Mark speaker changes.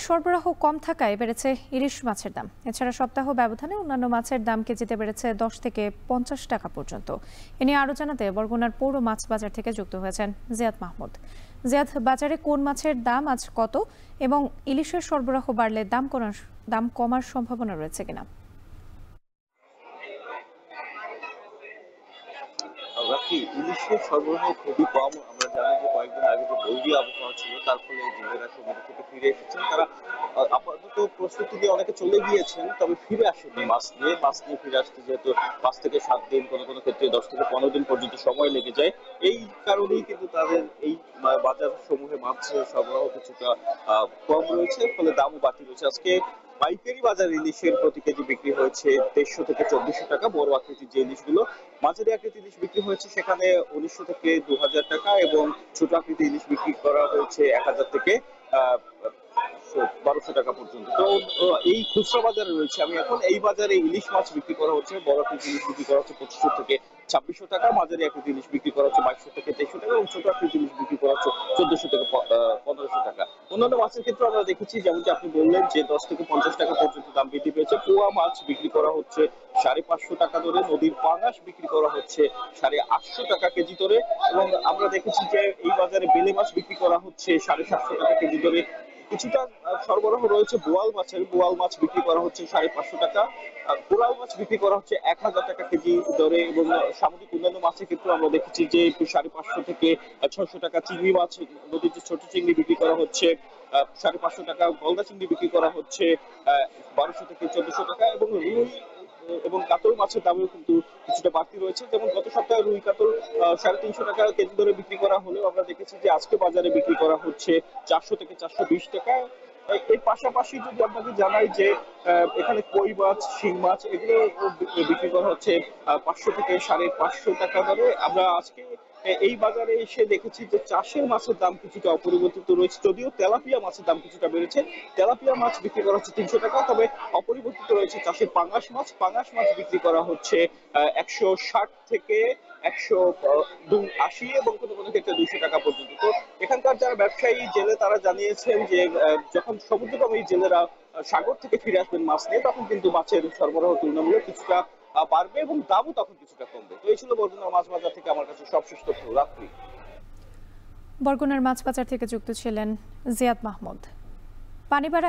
Speaker 1: সরবরাহ কম থাকায় বেড়েছে ইলিশ মাছের দাম। এছাড়া সপ্তাহ ব্যবধানে অন্যান্য মাছের দাম কেজিতে বেড়েছে 10 থেকে 50 টাকা পর্যন্ত। এ নিয়ে আরো জানাতে বরগুনার পৌর মাছ বাজার থেকে যুক্ত হয়েছেন জিয়াদ মাহমুদ। জিয়াদ, বাজারে কোন মাছের দাম আজ কত এবং ইলিশের সরবরাহ বাড়লে দাম কমার সম্ভাবনা রয়েছে কিনা?
Speaker 2: ইলিশের সরবরাহ খুবই কম। আমরা জানি যে কয়েকদিন আগে যে বৈরী আবহাওয়া ছিল তার ফলে জেলেরা সমুদ্র থেকে ফিরে এসেছেন। তারা আপাতত প্রস্তুতি নিয়ে অনেকে চলে গিয়েছেন, তবে ফিরে আসেনি মাছ নিয়ে ফিরে আসতে যেহেতু 5 থেকে 7 দিন, কোনো কোনো ক্ষেত্রে 10 থেকে 15 দিন পর্যন্ত সময় লেগে যায়। এই কারণেই কিন্তু তাদের এই বাজার সমূহে মাছের সরবরাহ কিছুটা কম রয়েছে, ফলে দামও বাড়তি রয়েছে। আজকে পাইকারি বাজার ইলিশের প্রতি কেজি বিক্রি হয়েছে 2300 থেকে 2400 টাকা। বড় আকৃতির যে ইলিশগুলো, মাঝারি আকৃতির ইলিশ বিক্রি হয়েছে সেখানে 1900 থেকে 2000 টাকা, এবং ছোট আকৃতির ইলিশ বিক্রি করা হয়েছে 1000 থেকে 1200 টাকা পর্যন্ত। তো এই খুচরা বাজারে রয়েছে আমি এখন। এই বাজারে ইলিশ মাছ বিক্রি করা হচ্ছে, বড় আকৃতির ইলিশ বিক্রি করা হচ্ছে 2500 থেকে 2600 টাকা, মাঝারি আকৃতির ইলিশ বিক্রি করা হচ্ছে 2200 থেকে 2300 টাকা, এবং ছোট আকৃতির ইলিশ বিক্রি করা হচ্ছে 1400 থেকে 1500 টাকা। অন্যান্য মাছের ক্ষেত্রে আমরা দেখেছি, যেমনটি আপনি বললেন, যে 10 থেকে 50 টাকা পর্যন্ত দাম বৃদ্ধি পেয়েছে। পোয়া মাছ বিক্রি করা হচ্ছে 550 টাকা দরে, নদীর পাঙাশ বিক্রি করা হচ্ছে 850 টাকা কেজি দরে, এবং আমরা দেখেছি যে এই বাজারে বেলে মাছ বিক্রি করা হচ্ছে 750 টাকা কেজি দরে। কিছুটা সরবরাহ রয়েছে বোয়াল মাছের। বোয়াল মাছ বিক্রি করা হচ্ছে 550 টাকা, কোরাল মাছ বিক্রি করা হচ্ছে 1000 টাকা কেজি দরে, এবং সামুদ্রিক অন্যান্য মাছের ক্ষেত্রে আমরা দেখেছি যে 550 থেকে 600 টাকা। চিংড়ি মাছ, নদীর যে ছোট চিংড়ি বিক্রি করা হচ্ছে 550 টাকা, গলদা চিংড়ি বিক্রি করা হচ্ছে 1200 থেকে 1400 টাকা, এবং রুই এবং কাতল মাছের দামেও কিন্তু কিছুটা বাড়তি রয়েছে। যেমন গত সপ্তাহে রুই কাতল 350 টাকা কেজি দরে বিক্রি করা হলেও আমরা দেখেছি যে আজকে বাজারে বিক্রি করা হচ্ছে 400 থেকে 420 টাকা। এর পাশাপাশি যদি আপনাকে জানাই যে এখানে কই মাছ, শিং মাছ এগুলো বিক্রি করা হচ্ছে 500 থেকে 550 টাকা দরে। আমরা আজকে এই বাজারে এসে দেখেছি যে চাষের মাছের দাম কিছুটা অপরিবর্তিত রয়েছে, যদিও তেলাপিয়া মাছের দাম কিছুটা বেড়েছে। তেলাপিয়া মাছ বিক্রি করা হচ্ছে 300 টাকা, তবে অপরিবর্তিত রয়েছে চাষের পাঙাশ মাছ। পাঙাশ মাছ বিক্রি করা হচ্ছে 160 থেকে 180, এবং কোনো কোনো ক্ষেত্রে 200 টাকা পর্যন্ত। তো এখানকার যারা ব্যবসায়ী জেলে তারা জানিয়েছেন যে যখন সমুদ্রগামী জেলেরা সাগর থেকে ফিরে আসবেন মাছ নিয়ে, তখন কিন্তু মাছের সরবরাহ তুলনামূলক কিছুটা বাড়বে, এবং দামও তখন কিছুটা কমবে। তো এই ছিল বরগুনা মাছ বাজার থেকে আমার কাছে সবশেষ তথ্য। রাত্রি।
Speaker 1: বরগুনার মাছ বাজার থেকে যুক্ত ছিলেন জিয়াদ মাহমুদ। পানি